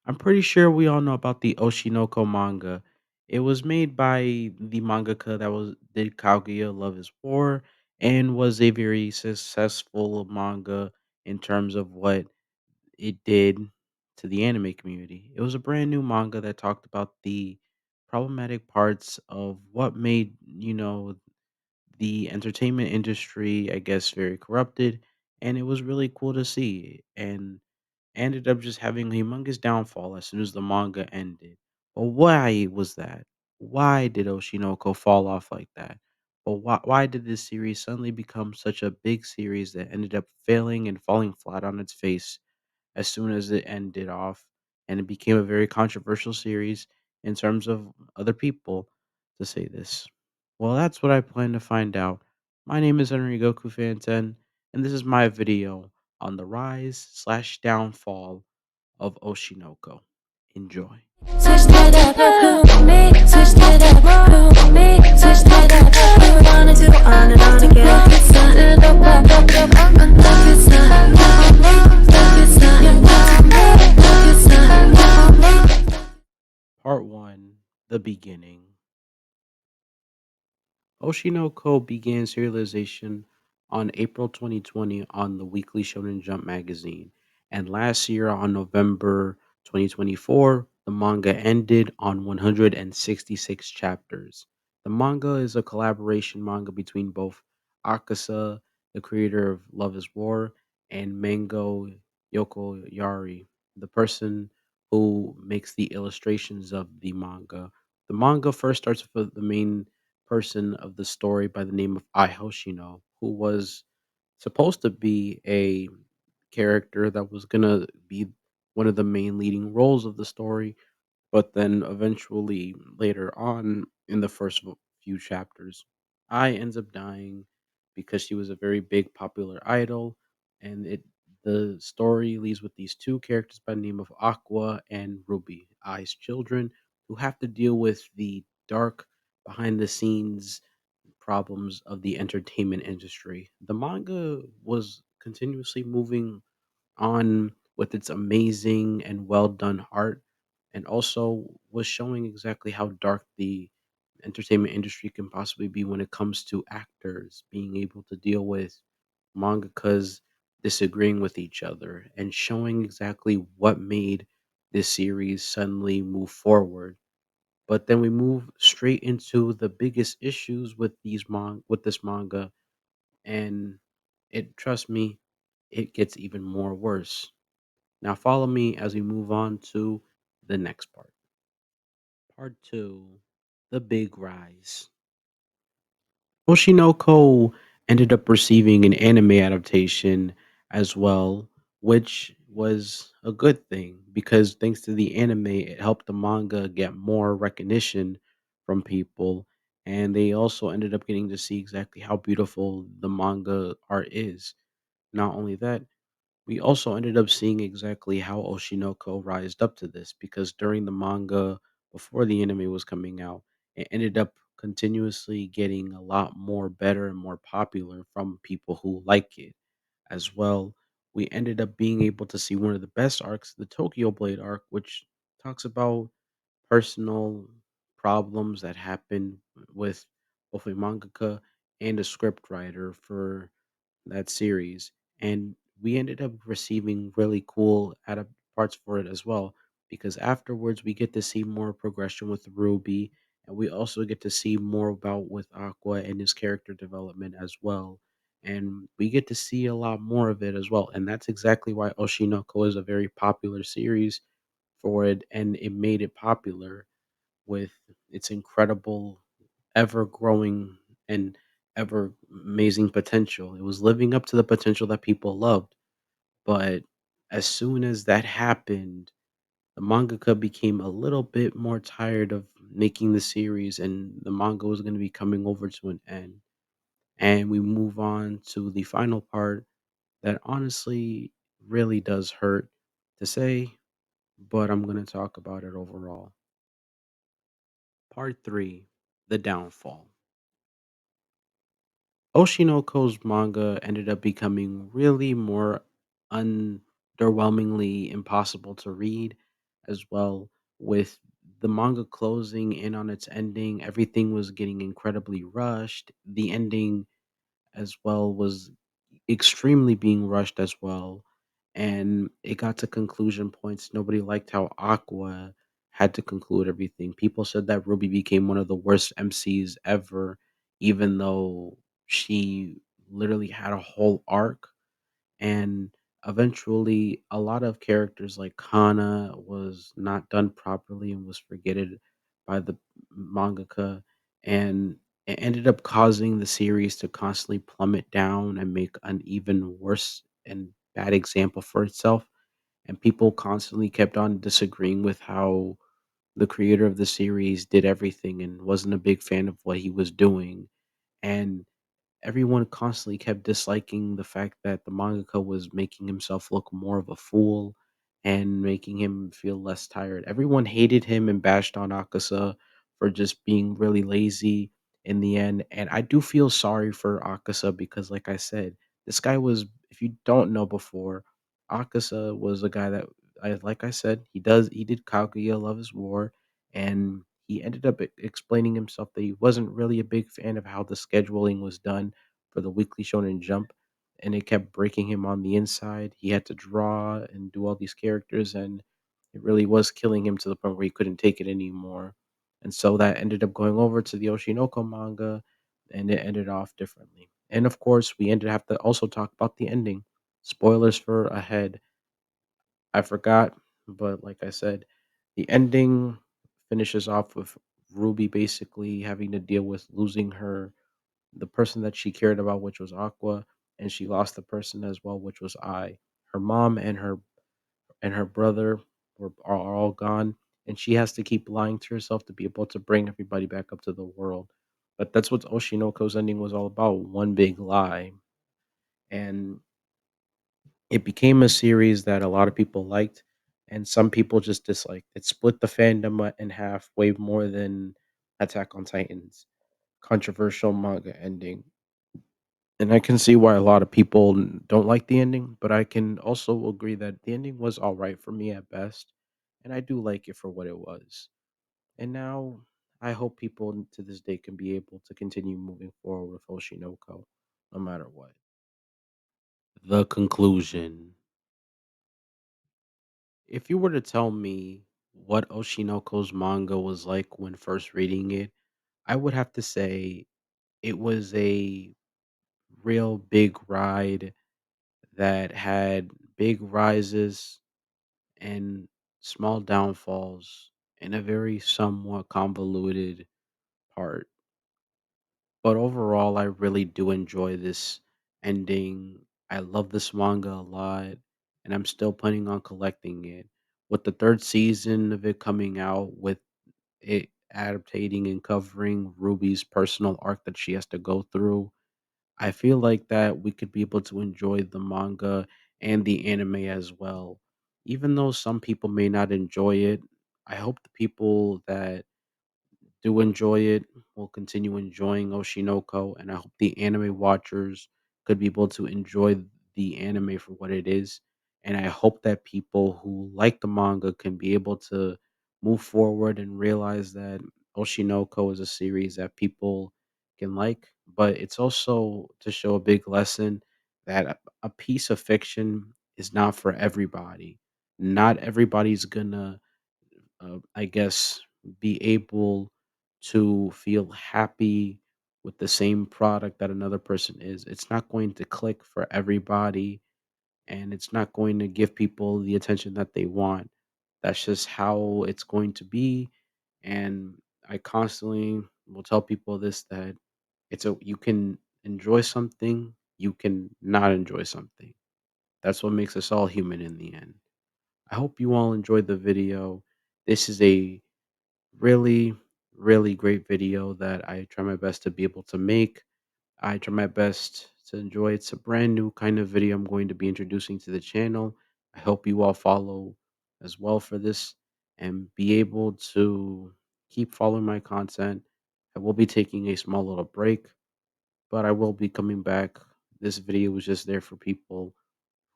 I'm pretty sure we all know about the Oshinoko manga. It was made by the mangaka that was did Kaguya Love is War and was a very successful manga in terms of what it did to the anime community. It was a brand new manga that talked about the problematic parts of what made, the entertainment industry, I guess, very corrupted. And it was really cool to see. And ended up just having a humongous downfall as soon as the manga ended. But why was that? Why did Oshinoko fall off like that? But why did this series suddenly become such a big series that ended up failing and falling flat on its face as soon as it ended off, and it became a very controversial series in terms of other people, to say this? Well, that's what I plan to find out. My name is Enrico Fan10, and this is my video on the rise slash downfall of Oshinoko. Enjoy. Switch it up, who me? Switch it up, who me? Switch it up, who wanna do on and on again? It's not it up, up, up, up, up, up. It's not me. It's not me. It's not me. Part 1. The Beginning. Oshinoko began serialization on April 2020 on the Weekly Shonen Jump magazine, and last year on November 2024, the manga ended on 166 chapters. The manga is a collaboration manga between both Akasa, the creator of Love is War, and Mango Yokoyari, the person who makes the illustrations of the manga. The manga first starts with the main person of the story by the name of Ai Hoshino, who was supposed to be a character that was gonna be one of the main leading roles of the story, but then eventually later on in the first few chapters, Ai ends up dying because she was a very big popular idol, and it the story leaves with these two characters by the name of Aqua and Ruby, Ai's children, who have to deal with the dark behind the scenes problems of the entertainment industry. The manga was continuously moving on with its amazing and well done art, and also was showing exactly how dark the entertainment industry can possibly be when it comes to actors being able to deal with mangakas disagreeing with each other, and showing exactly what made this series suddenly move forward. But then we move straight into the biggest issues with with this manga, and it trust me, it gets even more worse. Now follow me as we move on to the next part. Part 2, The Big Rise. Oshinoko ended up receiving an anime adaptation as well, which was a good thing because thanks to the anime, it helped the manga get more recognition from people. And they also ended up getting to see exactly how beautiful the manga art is. Not only that, we also ended up seeing exactly how Oshinoko rised up to this because during the manga, before the anime was coming out, it ended up continuously getting a lot more better and more popular from people who like it as well. We ended up being able to see one of the best arcs, the Tokyo Blade arc, which talks about personal problems that happen with both a mangaka and a script writer for that series, and we ended up receiving really cool parts for it as well. Because afterwards, we get to see more progression with Ruby, and we also get to see more about with Aqua and his character development as well. And we get to see a lot more of it as well. And that's exactly why Oshinoko is a very popular series for it, and it made it popular with its incredible, ever growing, and ever amazing potential. It was living up to the potential that people loved. But as soon as that happened, the mangaka became a little bit more tired of making the series, and the manga was going to be coming over to an end. And we move on to the final part that honestly really does hurt to say, but I'm going to talk about it overall. Part 3, The Downfall. Oshinoko's manga ended up becoming really more underwhelmingly impossible to read as well. With the manga closing in on its ending, everything was getting incredibly rushed. The ending as well was extremely being rushed as well. And it got to conclusion points. Nobody liked how Aqua had to conclude everything. People said that Ruby became one of the worst MCs ever, even though she literally had a whole arc. And eventually, a lot of characters like Kana was not done properly and was forgetted by the mangaka, and it ended up causing the series to constantly plummet down and make an even worse and bad example for itself. And people constantly kept on disagreeing with how the creator of the series did everything and wasn't a big fan of what he was doing. And everyone constantly kept disliking the fact that the mangaka was making himself look more of a fool and making him feel less tired. Everyone hated him and bashed on Akasa for just being really lazy in the end. And I do feel sorry for Akasa because, like I said, this guy was, if you don't know before, Akasa was a guy that, like I said, he did Kaguya Love is War, and he ended up explaining himself that he wasn't really a big fan of how the scheduling was done for the Weekly Shonen Jump, and it kept breaking him on the inside. He had to draw and do all these characters, and it really was killing him to the point where he couldn't take it anymore. And so that ended up going over to the Oshinoko manga, and it ended off differently. And of course, we ended have to also talk about the ending. Spoilers for ahead. I forgot, but like I said, the ending finishes off with Ruby basically having to deal with losing the person that she cared about, which was Aqua, and she lost the person as well, which was I. Her mom and her brother are all gone, and she has to keep lying to herself to be able to bring everybody back up to the world. But that's what Oshinoko's ending was all about, one big lie. And it became a series that a lot of people liked, and some people just disliked. It split the fandom in half way more than Attack on Titan's controversial manga ending. And I can see why a lot of people don't like the ending, but I can also agree that the ending was all right for me at best, and I do like it for what it was. And now I hope people to this day can be able to continue moving forward with Oshinoko, no matter what. The conclusion. If you were to tell me what Oshinoko's manga was like when first reading it, I would have to say it was a real big ride that had big rises and small downfalls in a very somewhat convoluted part. But overall, I really do enjoy this ending. I love this manga a lot, and I'm still planning on collecting it. With the third season of it coming out, with it adaptating and covering Ruby's personal arc that she has to go through, I feel like that we could be able to enjoy the manga and the anime as well. Even though some people may not enjoy it, I hope the people that do enjoy it will continue enjoying Oshinoko, and I hope the anime watchers could be able to enjoy the anime for what it is. And I hope that people who like the manga can be able to move forward and realize that Oshinoko is a series that people can like, but it's also to show a big lesson that a piece of fiction is not for everybody. Not everybody's gonna I guess, be able to feel happy with the same product that another person is. It's not going to click for everybody, and it's not going to give people the attention that they want. That's just how it's going to be. And I constantly will tell people this, that you can enjoy something, you can not enjoy something. That's what makes us all human in the end. I hope you all enjoyed the video. This is a really, really great video that I try my best to be able to make. I try my best to enjoy. It's a brand new kind of video I'm going to be introducing to the channel. I hope you all follow as well for this and be able to keep following my content. I will be taking a small little break, but I will be coming back. This video was just there for people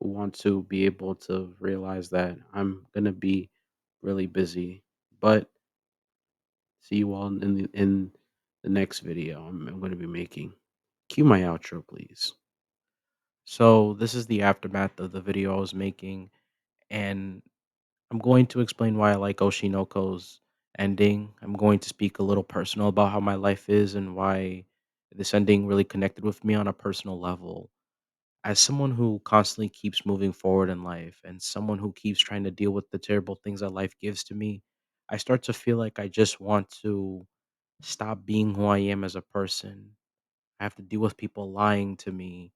who want to be able to realize that I'm going to be really busy. But see you all in the next video I'm going to be making. Cue my outro, please. So this is the aftermath of the video I was making, and I'm going to explain why I like Oshinoko's ending. I'm going to speak a little personal about how my life is and why this ending really connected with me on a personal level. As someone who constantly keeps moving forward in life and someone who keeps trying to deal with the terrible things that life gives to me, I start to feel like I just want to stop being who I am as a person. I have to deal with people lying to me,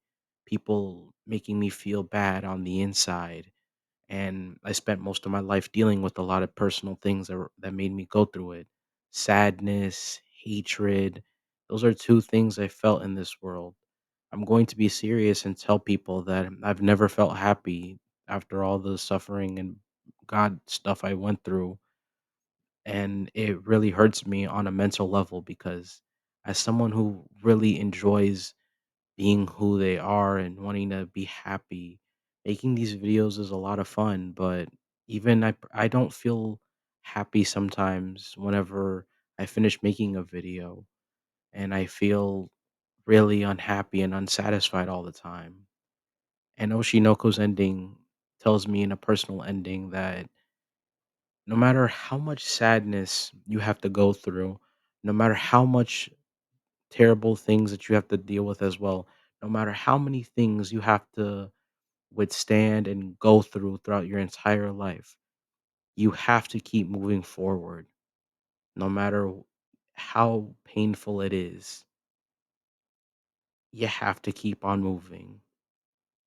people making me feel bad on the inside, and I spent most of my life dealing with a lot of personal things that made me go through it. Sadness, hatred. Those are two things I felt in this world. I'm going to be serious and tell people that I've never felt happy after all the suffering and God stuff I went through. And it really hurts me on a mental level because as someone who really enjoys being who they are and wanting to be happy. Making these videos is a lot of fun, but even I don't feel happy sometimes whenever I finish making a video, and I feel really unhappy and unsatisfied all the time. And Oshinoko's ending tells me in a personal ending that no matter how much sadness you have to go through, no matter how much terrible things that you have to deal with as well, no matter how many things you have to withstand and go through throughout your entire life, you have to keep moving forward no matter how painful it is. You have to keep on moving.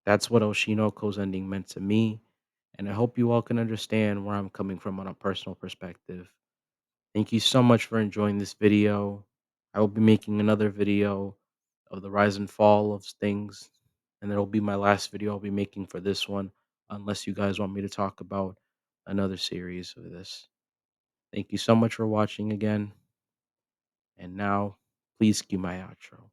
That's what Oshinoko's ending meant to me, and I hope you all can understand where I'm coming from on a personal perspective. Thank you so much for enjoying this video. I will be making another video of the rise and fall of things, and that'll be my last video I'll be making for this one, unless you guys want me to talk about another series of this. Thank you so much for watching again, and now please cue my outro.